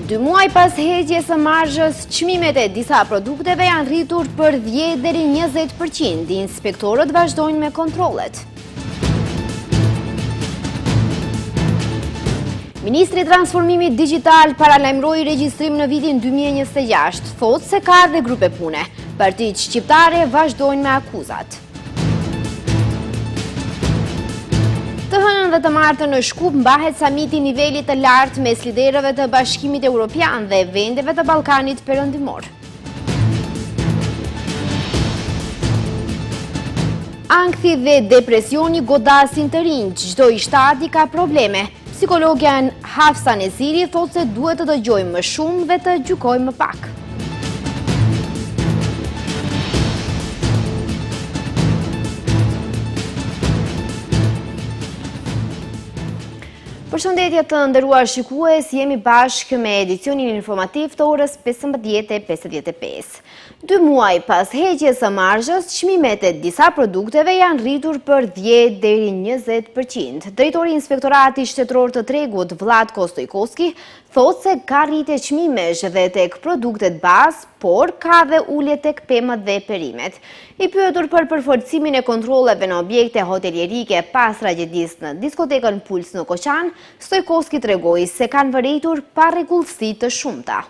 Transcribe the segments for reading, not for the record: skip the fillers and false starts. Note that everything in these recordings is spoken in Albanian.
2 muaj pas heqjes së marzhës, çmimet e disa produkteve janë rritur për 10 deri 20%. Inspektorët vazhdojnë me kontrollet. Ministri i Transformimit Digital paralajmëroi regjistrim në vitin 2026, thotë se ka dhe grupe pune. Partitë shqiptare vazhdojnë me akuzat. Të hënën dhe të martën në Shkup mbahet samiti nivelit të lartë mes liderëve të Bashkimit Evropian dhe vendeve të Ballkanit Perëndimor. Ankthi dhe depresioni godasin të rinj, çdo i shtati ka probleme. Psikologja Hafsa Nesiri thotë se duhet të dëgjojmë më shumë dhe të gjykojmë më pak. Përshëndetje të nderuar shikues, jemi bashkë me edicionin informativ të orës 15:55. 2 muaj pas heqjes së marzhës, çmimet e disa produkteve janë rritur për 10 deri 20%. Drejtori i Inspektoratit Shtetëror të Tregut, Vlatko Stojkoski, thotë se ka rritje çmimesh dhe tek produktet bazë, por ka dhe ulje tek pemët dhe perimet. I pyetur për përforcimin e kontrolleve në objekte hotelierike pas tragjedisë në diskotekën Puls në Koqan, Stojkoski tregoi se kanë vërejtur parregullsi të shumta.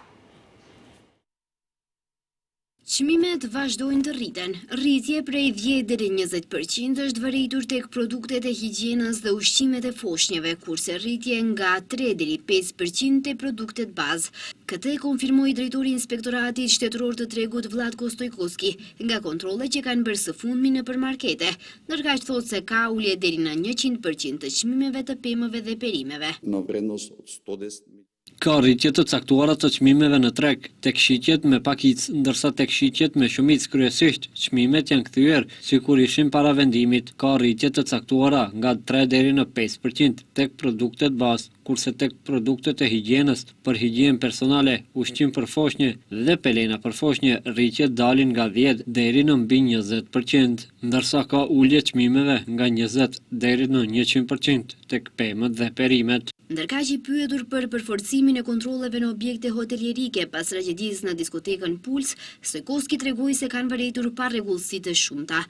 Çmimet vazhdojnë të rriten. Rritje prej 10 deri 20% është vërejtur tek produktet e higjienës dhe ushqimet e foshnjeve, kurse rritje nga 3 deri 5% te produktet bazë. Këtë e konfirmoi drejtori i Inspektoratit Shtetëror të Tregut Vlatko Stojkoski nga kontrollet që kanë bërë së fundmi në përmarkete, ndërkaq thotë se ka ulje deri në 100% të çmimeve të pemëve dhe perimeve. Ka rritje të caktuara të çmimeve në treg, tek shitjet me pakicë, ndërsa tek shitjet me shumicë kryesisht çmimet janë kthyer sikur ishin para vendimit. Ka rritje të caktuara nga 3 deri në 5% tek produktet bazë, kurse tek produktet e higjienës për higjenë personale, ushqim për foshnjë dhe pelena për foshnjë, rritjet dalin nga 10 deri në mbi 20%, ndërsa ka ulje çmimeve nga 20 deri në 100% tek pemët dhe perimet. Ndërkaq i pyetur për përforcimin e kontrolleve në objekte hotelierike pas tragjedisë në diskotekën Puls, Stojkoski tregoi se kanë vërejtur parregullsi të shumta.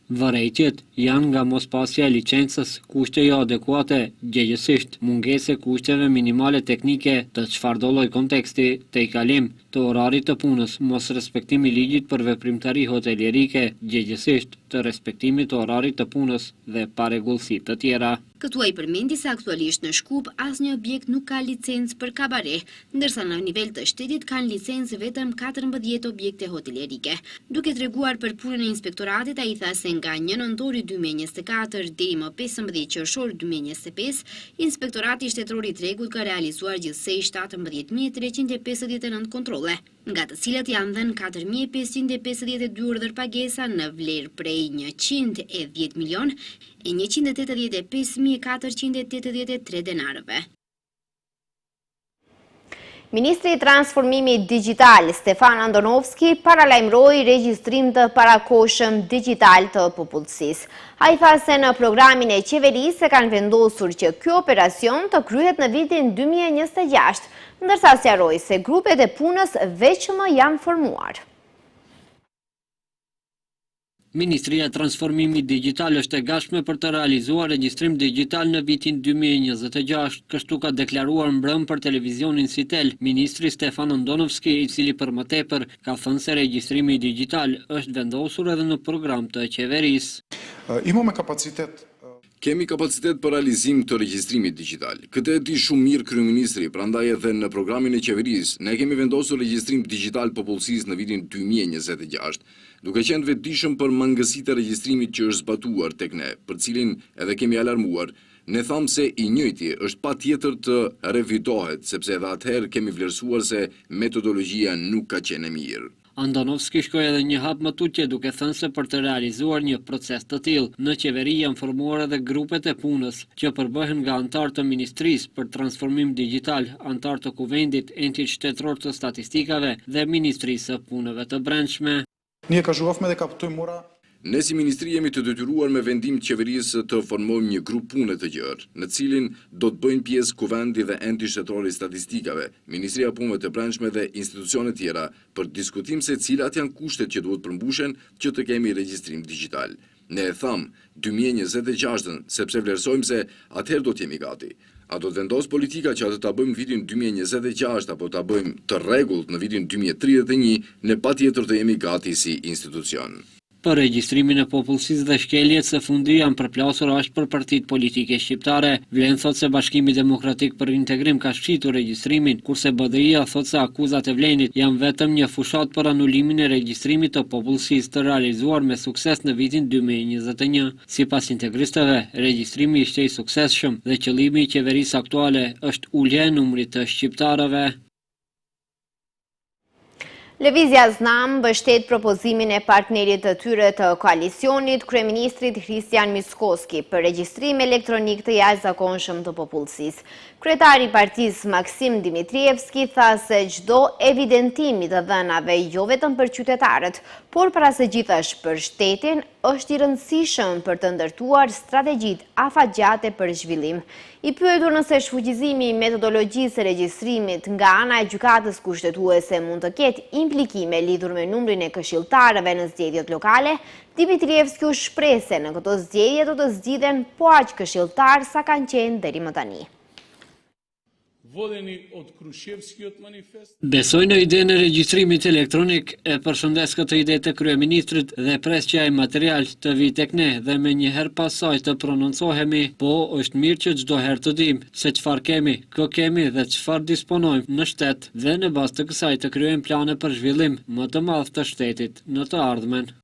Vërejtjet janë nga mospasja e licencës, kushte jo adekuate, gjegjesisht mungese kushteve minimale teknike të çfarëdo lloj konteksti, tejkalim të orarit të punës, mos respektimi ligjit për veprimtari hotelierike, gjegjesisht të respektimit të orarit të punës dhe parregullsi të tjera. Këtu ai përmendi se aktualisht në Shkup asnjë objekt nuk ka licencë për kabare, ndërsa në nivel të shtetit kanë licencë vetëm 14 objekte hotelierike. Duke treguar për punën e inspektoratit, ai tha se nga 1 nëntori 2024 deri më 15 qershor 2025, Inspektorati Shtetëror i Tregut ka realizuar gjithsej 17.359 kontrolle, nga të cilat janë dhënë 4.552 urdhër pagesa në vlerë prej 110 milion e 185.483 denarëve. Ministri i Transformimit Digital, Stefan Andonovski, paralajmëroi regjistrim të parakohshëm digital të popullsisë. Ai tha se në programin e qeverisë se kanë vendosur që ky operacion të kryhet në vitin 2026, ndërsa sqaroi se grupet e punës vetëm janë formuar. Ministria e Transformimit Digital është e gatshme për të realizuar regjistrim digital në vitin 2026, kështu ka deklaruar mbrëm për televizionin Sitel, ministri Stefan Andonovski, i cili për më tepër ka thënë se regjistrimi digital është vendosur edhe në program të qeverisë. Kemi kapacitet për realizim të regjistrimit digital. Këtë e di shumë mirë kryeministri, prandaj edhe në programin e qeverisë ne kemi vendosur regjistrim digital popullsisë në vitin 2026, duke qenë vetëdijshëm për mangësitë e regjistrimit që është zbatuar tek ne, për cilin edhe kemi alarmuar. Ne thamë se i njëjti është patjetër të revidohet, sepse edhe atëherë kemi vlerësuar se metodologjia nuk ka qenë e mirë. Andonovski shkoi edhe një hap më tutje duke thënë se për të realizuar një proces të tillë, në qeveri janë formuar edhe grupet e punës, që përbëhen nga antar të Ministrisë për Transformim Digital, antar të Kuvendit, Entit Shtetëror të Statistikave dhe Ministrisë së Punëve të Brendshme. Ne si ministri jemi të detyruar me vendim të qeverisë të formojmë një grup pune të gjerë, në cilin do të bëjnë pjesë kuvendi dhe enti shtetëror i statistikave, Ministria e Punëve të Brendshme dhe institucione tjera për diskutim se cilat janë kushtet që duhet përmbushen që të kemi regjistrim digjital. Ne e thamë 2026 sepse vlerësojmë se atëherë do të jemi gati. A do të vendos politika që atë ta bëjmë vitin 2026 apo ta bëjmë të rregullt në vitin 2031, ne patjetër të jemi gati si institucion. Për regjistrimin e popullsisë dhe shkeljet së fundi janë përplasur ashtë për partitë politike shqiptare. Vlen thot se Bashkimi Demokratik për Integrim ka shqitur regjistrimin, kurse BDI-a thot se akuzat e Vlenit janë vetëm një fushat për anulimin e regjistrimit të popullsisë të realizuar me sukses në vitin 2021. Sipas integristëve, regjistrimi ishte i suksesshëm dhe qëllimi i qeverisë aktuale është ulja e numrit të shqiptarëve. Lëvizja Znam mbështet propozimin e partnerit të tyre të koalicionit, kryeministrit Kristian Miskoski, për regjistrim elektronik të jashtëzakonshëm të popullsisë. Kryetari i partisë Maksim Dimitrievski tha se çdo evidentim i të dhënave jo vetëm për qytetarët, por para së gjithash për shtetin, është i rëndësishëm për të ndërtuar strategjitë afatgjate për zhvillim. I pyetur nëse shfuqizimi i metodologjisë së regjistrimit nga ana e gjykatës kushtetuese mund të ketë implikime lidhur me numrin e këshilltarëve në zgjedhjet lokale, Dimitrievski u shpreh se në këto zgjedhje do të zgjidhen po aq këshilltarë sa kanë qenë deri më tani. Besoj në idenë e regjistrimit elektronik, e përshëndes këtë ide të kryeministrit dhe pres që ai material të vi tek ne dhe me njëherë pas saj të prononcohemi, po është mirë që çdo herë të dim se çfarë kemi, kë kemi dhe çfarë disponojmë në shtet dhe në bazë të kësaj të kryejmë plane për zhvillim më të madh të shtetit në të ardhmen.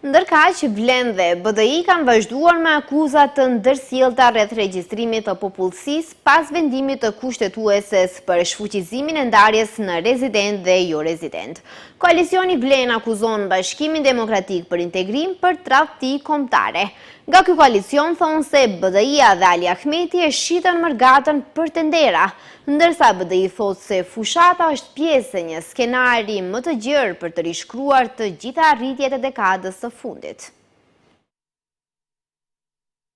Ndërkaq, Vlen dhe BDI kanë vazhduar me akuzat të ndërsjellta rreth regjistrimit të popullsisë pas vendimit të kushtetueses për shfuqizimin e ndarjes në rezident dhe jo rezident. Koalicioni Vlen akuzon Bashkimin Demokratik për Integrim për tradhti kombëtare. Nga ky koalicion thonë se BDI-a dhe Ali Ahmeti e shitën mërgatën për tendera, ndërsa BDI thotë se fushata është pjesë e një skenari më të gjerë për të rishkruar të gjitha arritjet e dekadës së fundit.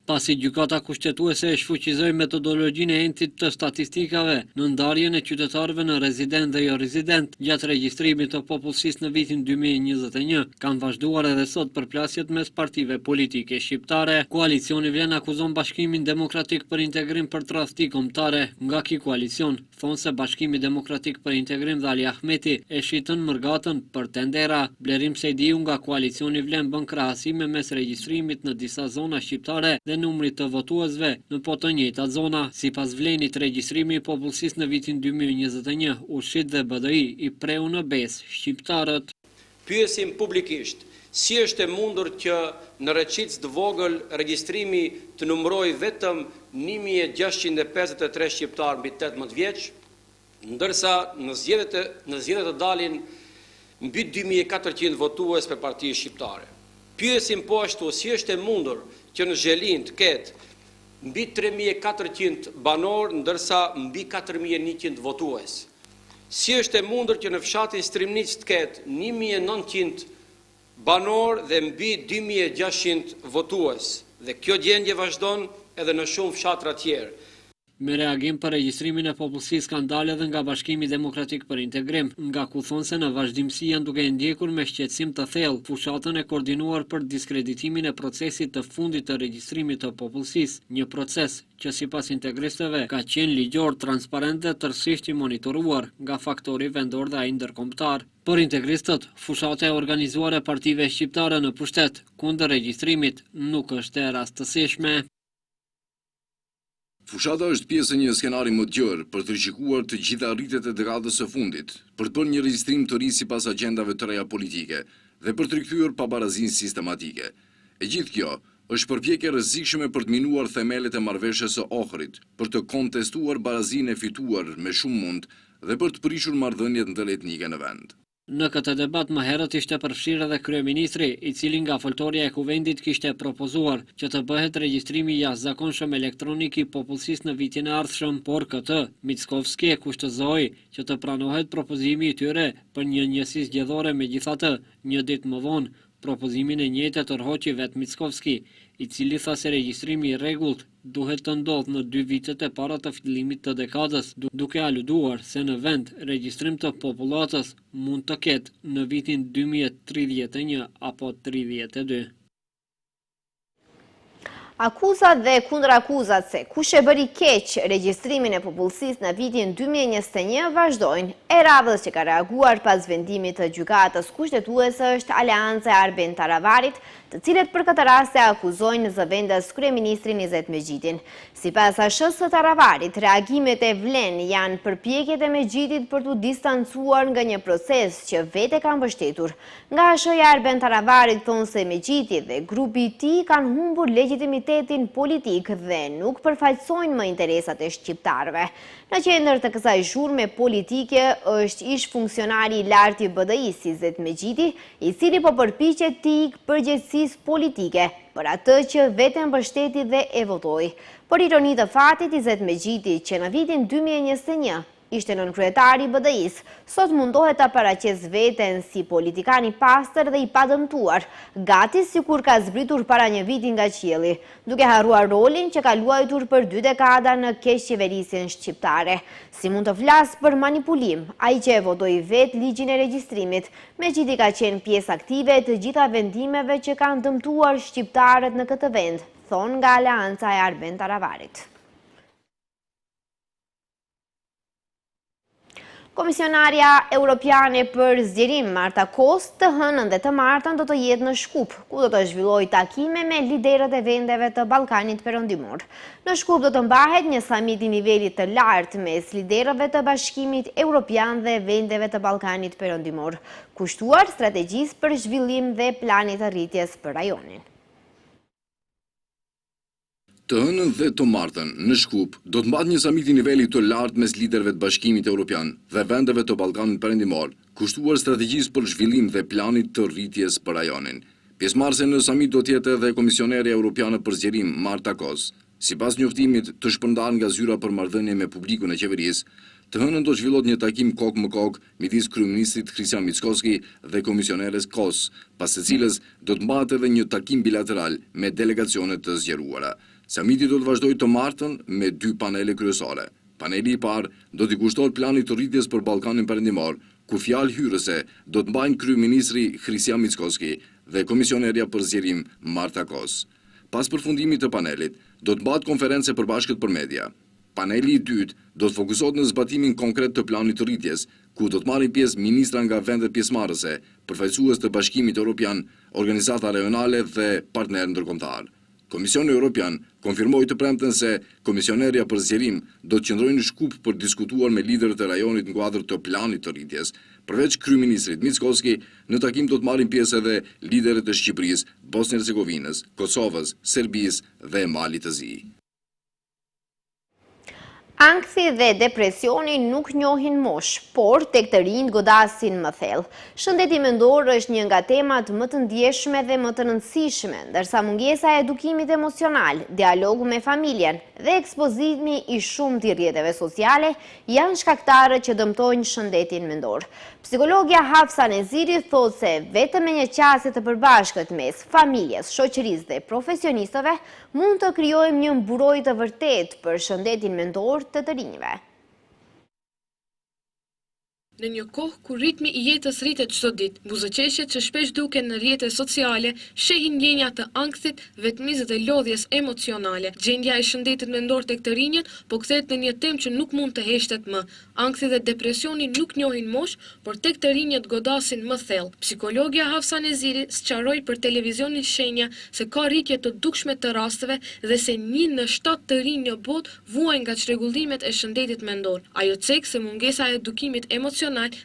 Pasi gjykata kushtetuese e shfuqizoi metodologjinë e entit të statistikave në ndarjen e qytetarëve në rezident dhe jo rezident gjatë regjistrimit të popullsisë në vitin 2021, kanë vazhduar edhe sot përplasjet mes partive politike shqiptare. Koalicioni Vlen akuzon Bashkimin Demokratik për Integrim për tradhti kombëtare. Nga ky koalicion thonë se Bashkimi Demokratik për Integrim dhe Ali Ahmeti e shitën mërgatën për tendera. Blerim Sejdiu nga koalicioni Vlen bën krahasime mes regjistrimit në disa zona shqiptare dhe numrit të votuesve në po të njëjta zona. Sipas Vlenit, regjistrimi i popullsisë në vitin 2021 u shit dhe BDI i preu në besë shqiptarët. Pyesim publikisht, si është e mundur që në Reqic të vogël regjistrimi të numëroj vetëm 1653 shqiptarë mbi 18 vjeç, ndërsa në zgjedhjet të dalin mbi 2400 votues për parti shqiptare. Pyesim po ashtu si është e mundur që në Zhelin të ketë mbi 3400 banor, ndërsa mbi 4100 votues. Si është e mundur që në fshatin Strimnic të ketë 1900 banor dhe mbi 2600 votues. Dhe kjo gjendje vazhdon edhe në shumë fshatra tjerë. Me reagim për regjistrimin e popullsisë kanë dalë edhe nga Bashkimi Demokratik për Integrim, nga ku thonë se në vazhdimsi janë duke ndjekur me shqetësim të thellë fushatën e koordinuar për diskreditimin e procesit të fundit të regjistrimit të popullsisë, një proces që sipas integristëve ka qenë ligjor, transparent dhe tërësisht i monitoruar nga faktori vendor dhe ai ndërkombëtar. Për integristët, fushata e organizuar e partive shqiptare në pushtet kundër regjistrimit nuk është e rastësishme. Fushata është pjesë e një skenari më të gjerë për të rishikuar të gjitha arritjet e dekadës së fundit, për të bërë një regjistrim të ri sipas agjendave të reja politike dhe për të rikthyer pabarazinë sistematike. E gjithë kjo është përpjekje rrezikshme për të minuar themelet e marrëveshjes së Ohrit, për të kontestuar barazinë e fituar me shumë mund dhe për të prishur marrëdhëniet ndërletnike në vend. Në këtë debat më herët ishte përfshirë edhe kryeministri, i cili nga foltorja e kuvendit kishte propozuar që të bëhet regjistrimi i jashtëzakonshëm elektronik i popullsisë në vitin e ardhshëm, por këtë Mickovski e kushtozoi që të pranohet propozimi i tyre për një njësi zgjedhore, megjithatë, një ditë më vonë, propozimin e njëjtë të tërhoqi vet Mickovski, i cili tha se regjistrimi i rregullt duhet të ndodhë në 2 vitet e para të fillimit të dekadës, duke aluduar se në vend regjistrim të popullatës mund të ketë në vitin 2031 apo 32. Akuzat dhe kundrakuzat se kush e bëri keq regjistrimin e popullsisë në vitin 2021 vazhdojnë. E radhës që ka reaguar pas vendimit të gjykatës kushtetuese është Aleanca e Arben Taravarit, të cilët për këtë rast e akuzojnë zëvendës kryeministrin Izet Mexhitin. Sipas ASH-s së Taravarit, reagimet e vlen janë përpjekjet e Mexhitit për t'u distancuar nga një proces që vete ka mbështetur. Nga ASH-ja Arben Taravarit thonë se Mexhiti dhe grupi i tij kanë humbur legitimitetin politik dhe nuk përfaqësojnë më interesat e shqiptarëve. Në qendër të kësaj zhurme politike është ish funksionari i lartë i BDI-s Izet Mexhiti, i cili po përpiqet të ikë përgjegjësisë politike për atë që vete mbështeti dhe e votoi. Por ironi të fatit, Izet Mexhiti, që në vitin 2021 ishte nënkryetari i BDI-s, sot mundohet ta paraqes veten si politikan i pastër dhe i padëmtuar, gati sikur ka zbritur para një viti nga qielli, duke harruar rolin që ka luajtur për 2 dekada në keqeverisjen shqiptare. Si mund të flas për manipulim, ai që e votoi vet ligjin e regjistrimit, Mexhiti ka qenë pjesë aktive të gjitha vendimeve që kanë dëmtuar shqiptarët në këtë vend, thonë nga Aleanca e Arben Taravarit. Komisionarja Europiane për zgjerim Marta Kos të hënën dhe të martën do të jetë në Shkup, ku do të zhvillojë takime me liderët e vendeve të Ballkanit Perëndimor. Në Shkup do të mbahet një samit i nivelit të lartë mes liderëve të Bashkimit Evropian dhe vendeve të Ballkanit Perëndimor, kushtuar strategjisë për zhvillim dhe planit të rritjes për rajonin. Të hënën dhe të martën, në Shkup, do të mbahet një samit i nivelit të lartë mes liderëve të Bashkimit Evropian dhe vendeve të Ballkanit Perëndimor, kushtuar strategjisë për zhvillim dhe planit të rritjes për rajonin. Pjesëmarrëse në samit do të jetë edhe Komisionerja Europiane për zgjerim Marta Kos. Sipas njoftimit të shpërndarë nga zyra për marrëdhënie me publikun e qeverisë, të hënën do zhvillohet një takim kokë më kokë midis kryeministrit Christian Mickovski dhe komisioneres Kos, pas së cilës do të mbahet edhe një takim bilateral me delegacione të zgjeruara. Samiti do të vazhdojë të martën me 2 panele kryesore. Paneli i parë do t'i kushtohet planit të rritjes për Ballkanin Perëndimor, ku fjalë hyrëse do të mbajnë kryeministri Christian Mickovski dhe komisionerja për zgjerim Marta Kos. Pas përfundimit të panelit, do të mbahet konferencë e përbashkët për media. Paneli i dytë do të fokusohet në zbatimin konkret të planit të rritjes, ku do të marrin pjesë ministra nga vendet pjesëmarrëse, përfaqësues të Bashkimit Evropian, organizata rajonale dhe partnerë ndërkombëtar. Komisioni Evropian konfirmoi të premten se komisionerja për zgjerim do të qëndrojë në Shkup për diskutuar me liderët e rajonit në kuadër të planit të rritjes. Përveç kryeministrit Mickovski, në takim do të marrin pjesë edhe liderët e Shqipërisë, Bosnjë-Hercegovinës, Kosovës, Serbisë dhe Malit të Zi. Ankthi dhe depresioni nuk njohin mosh, por tek të rinjt godasin më thellë. Shëndeti mendor është një nga temat më të ndjeshme dhe më të rëndësishme, ndërsa mungesa e edukimit emocional, dialogu me familjen dhe ekspozimi i shumtë i rrjeteve sociale janë shkaktarët që dëmtojnë shëndetin mendor. Psikologja Hafsa Neziri thotë se vetëm me një qasje të përbashkët mes familjes, shoqërisë dhe profesionistëve mund të krijojmë një mburojtje të vërtetë për shëndetin mendor të të rinjve. Në një kohë ku ritmi i jetës rritet çdo ditë, buzëqeshjet që shpesh duken në rrjetet sociale shehin ndjenja të ankthit, vetmisë dhe lodhjes emocionale. Gjendja e shëndetit mendor tek të rinjët po kthehet në një temë që nuk mund të heshtet më. Ankthi dhe depresioni nuk njohin mosh, por tek të rinjët godasin më thellë. Psikologja Hafsa Neziri sqaroi për televizionin Shenja se ka rritje të dukshme të rasteve dhe se 1 në 7 të rinj në botë vuajnë nga çrregullimet e shëndetit mendor. Ajo cek se mungesa e edukimit emocional,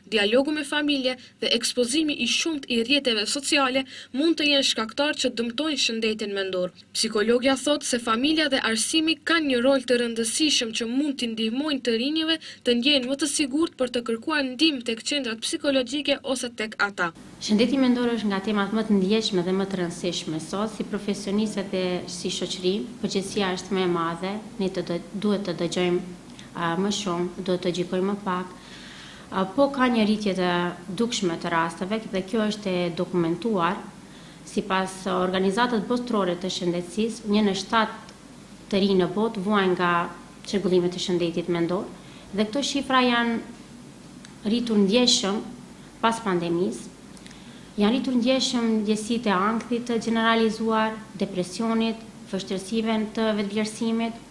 dialogu me familje dhe ekspozimi i shumtë i rrjeteve sociale mund të jenë shkaktar që dëmtojnë shëndetin mendor. Psikologja thotë se familja dhe arsimi kanë një rol të rëndësishëm që mund t'i ndihmojnë të rinjve të ndjehen më të sigurt për të kërkuar ndihmë tek qendrat psikologjike ose tek ata. Shëndeti mendor është nga temat më të ndjeshme dhe më të rëndësishme sot, si profesionistët dhe si shoqëri, përgjegjësia është më e madhe, ne duhet të dëgjojmë më shumë, duhet të gjykojmë më pak. Po ka një rritje të dukshme të rasteve dhe kjo është e dokumentuar Sipas organizatës botërore të shëndetësisë, 1 në 7 të rinj në botë vuajnë nga çrregullimet e shëndetit mendor dhe këto shifra janë rritur ndjeshëm pas pandemisë. Janë rritur ndjeshëm ndjesitë e ankthit të gjeneralizuar, depresionit, vështirësive të vetëvlerësimit.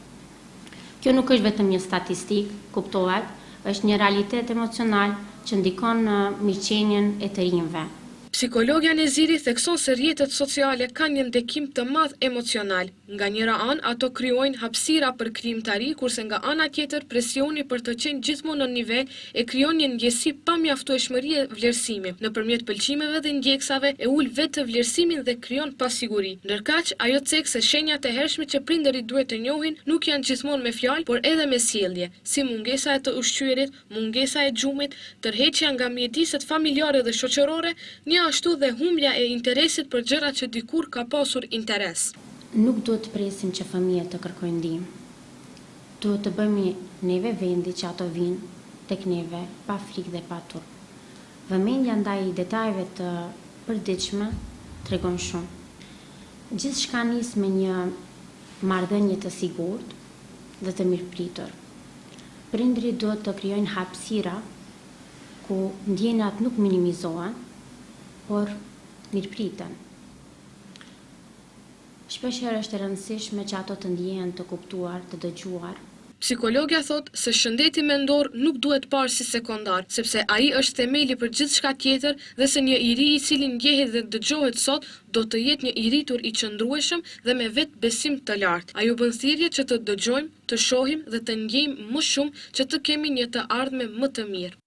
Kjo nuk është vetëm një statistikë, kuptohet, është një realitet emocional që ndikon në mirëqenien e të rinjve. Psikologja Neziri thekson se rrjetet sociale kanë një ndikim të madh emocional. Nga njëra anë, ato krijojnë hapësira për krijimtari, kurse nga ana tjetër presioni për të qenë gjithmonë në nivel e krijon një ndjesi pa mjaftueshmërie vlerësimi. Nëpërmjet pëlqimeve dhe ndjeksave e ul vetë vlerësimin dhe krijon pasiguri. Ndërkaq, ajo cek se shenjat e hershme që prindërit duhet të njohin nuk janë gjithmonë me fjalë, por edhe me sjellje, si mungesa e të ushqyerit, mungesa e gjumit, tërheqja nga mjediset familjare dhe shoqërore, ashtu dhe humbja e interesit për gjërat që dikur ka pasur interes. Nuk duhet të presim që fëmijët të kërkojnë ndihmë. Duhet të bëjmë neve vendi që ato vinë tek neve pa frikë dhe pa turp. Vëmendja ndaj detajeve të përditshme tregon shumë. Gjithçka nis me një marrëdhënie të sigurt dhe të mirëpritur. Prindrit duhet të krijojnë hapësira ku ndjenjat nuk minimizohen, por mirëpriten. Shpeshherë është e rëndësishme që ato të ndjehen të kuptuar, të dëgjuar. Psikologja thot se shëndeti mendor nuk duhet parë si sekondar, sepse ai është themeli për gjithçka tjetër dhe se një iri i cili ndjehet dhe dëgjohet sot do të jetë një i rritur i qëndrueshëm dhe me vetë besim të lartë. Ai u bën thirrje që të dëgjojmë, të shohim dhe të ndjejmë më shumë që të kemi një të ardhme më të mirë.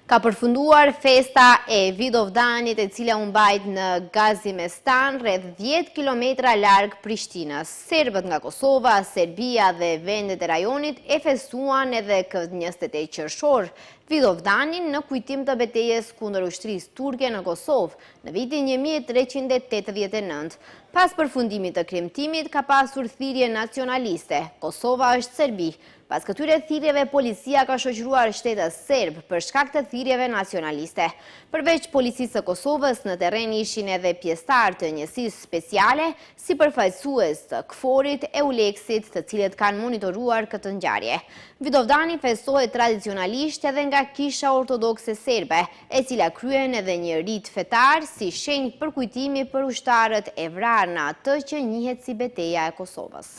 Ka përfunduar festa e Vidovdanit e cila u mbajt në Gazimestan, rreth 10 kilometra larg Prishtinës. Serbët nga Kosova, Serbia dhe vendet e rajonit e festuan edhe këtë 28 qershor Vidovdanin në kujtim të betejës kundër ushtrisë turke në Kosovë në vitin 1389. Pas përfundimit të kremtimit ka pasur thirrje nacionaliste. Kosova është Serbi. Pas këtyre thirrjeve, policia ka shoqëruar shtetet serb për shkak të thirrjeve nacionaliste. Përveç policisë së Kosovës, në terren ishin edhe pjesëtar të njësisë speciale, si përfaqësues të KFOR-it e ULEKS-it, të cilët kanë monitoruar këtë ngjarje. Vidovdani festohet tradicionalisht edhe nga Kisha Ortodokse Serbe, e cila kryen edhe një rit fetar si shenjë përkujtimi për ushtarët e vrarë në atë që njihet si Betejë e Kosovës.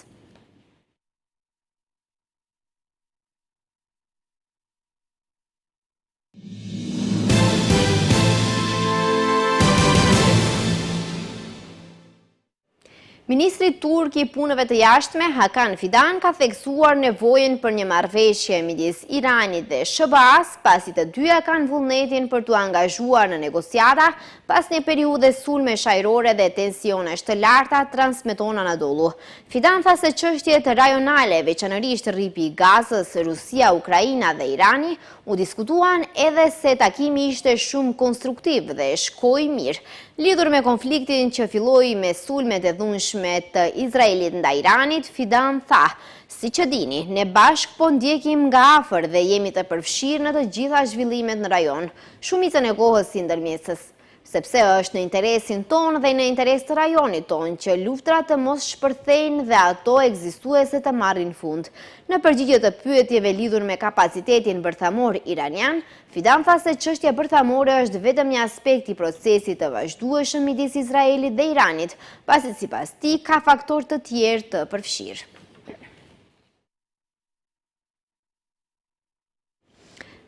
Ministri turk i punëve të jashtme, Hakan Fidan, ka theksuar nevojën për një marrëveshje midis Iranit dhe SBA-s, pasi të dyja kanë vullnetin për t'u angazhuar në negociata pas një periudhe sulme shajrore dhe tensionesh të larta transmeton Anadolu. Fidan tha se çështjet rajonale, veçanërisht rripi i Gazës, Rusia, Ukraina dhe Irani, u diskutuan edhe se takimi ishte shumë konstruktiv dhe shkoi mirë. Lidhur me konfliktin që filloi me sulmet e dhunshme të Izraelit ndaj Iranit, Fidan tha: "Si që dini, ne bashk po ndjekim nga afër dhe jemi të përfshirë në të gjitha zhvillimet në rajon, shumicën e kohës si ndërmjetësës, sepse është në interesin tonë dhe në interes të rajonit tonë që luftrat të mos shpërthejnë dhe ato ekzistuese të marrin fund." Në përgjigje të pyetjeve lidhur me kapacitetin bërthamor iranian, Fidan tha se çështja bërthamore është vetëm një aspekt i procesit të vazhdueshëm midis Izraelit dhe Iranit, pasi sipas tij ka faktorë të tjerë të përfshirë.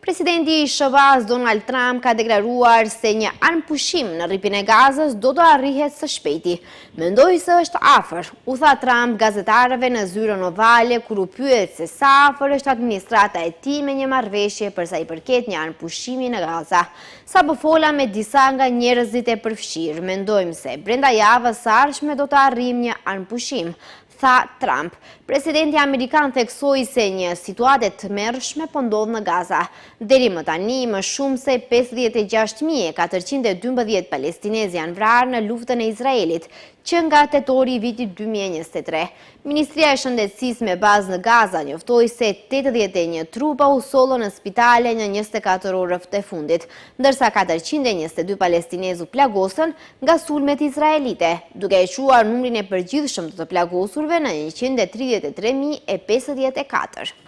Presidenti i SBA-s Donald Trump ka deklaruar se një armpushim në rripin e Gazës do të arrihet së shpejti. Mendoj se është afër, u tha Trump gazetarëve në zyrën ovale kur u pyet se sa afër është administrata e tij me një marrëveshje për sa i përket një armpushimi në Gaza. Sapo fola me disa nga njerëzit e përfshirë, mendojmë se brenda javës së ardhshme do të arrijmë një armpushim, tha Trump. Presidenti amerikan theksoi se një situatë e tmerrshme po ndodh në Gaza. Deri më tani, më shumë se 56.412 palestinezë janë vrarë në luftën e Izraelit, që nga tetori i vitit 2023. Ministria e Shëndetësisë me bazë në Gaza njoftoi se 81 trupa u sollën në spitale në 24 orët e fundit, ndërsa 422 palestinezë u plagosën nga sulmet izraelite, duke e quar numrin e përgjithshëm të plagosurve në 133.054.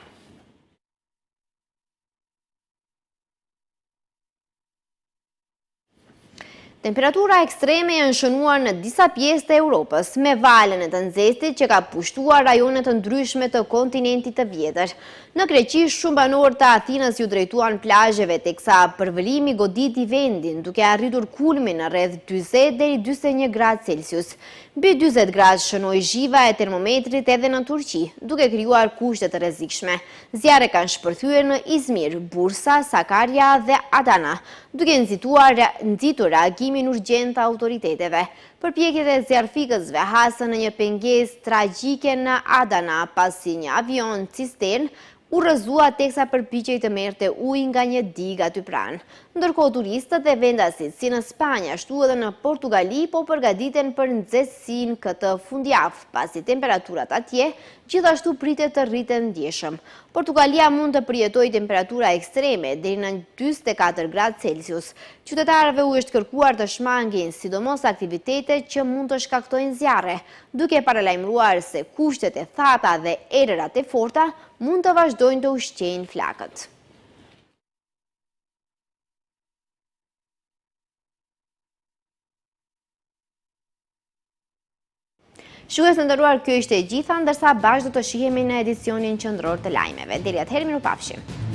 Temperatura ekstreme janë shënuar në disa pjesë të Europës, me valën e të nxehtit që ka pushtuar rajonet të ndryshme të kontinentit të vjetër. Në Greqi, shumë banorë të Athinës ju drejtuan plazheve, teksa përvëllimi goditi vendin, duke arritur kulmin në rreth 40 deri 41 gradë Celsius. Mbi 40 gradë shënoi zhiva e termometrit edhe në Turqi, duke krijuar kushte të rrezikshme. Zjarre kanë shpërthyer në Izmir, Bursa, Sakarya dhe Adana, duke nxitur reagimin urgjent të autoriteteve. Përpjekjet e zjarfikësve hasën në një pengesë tragjike në Adana, pasi një avion cistern u rrëzua teksa përpiqej të merrte ujë nga një digë aty pranë. Ndërkohë turistët dhe vendasit si në Spanjë ashtu edhe në Portugali po përgatiten për nxehtësinë këtë fundjavë, pasi temperaturat atje gjithashtu pritet të rriten ndjeshëm. Portugalia mund të përjetojë temperatura ekstreme deri në 44 gradë Celsius. Qytetarëve u është kërkuar të shmangin sidomos aktivitete që mund të shkaktojnë zjarre, duke paralajmëruar se kushtet e thata dhe erërat e forta mund të vazhdojnë të ushqejnë flakët. Shikues të nderuar, kjo ishte e gjitha, ndërsa bashkë do të shihemi në edicionin qendror të lajmeve. Deri atëherë, mirupafshim.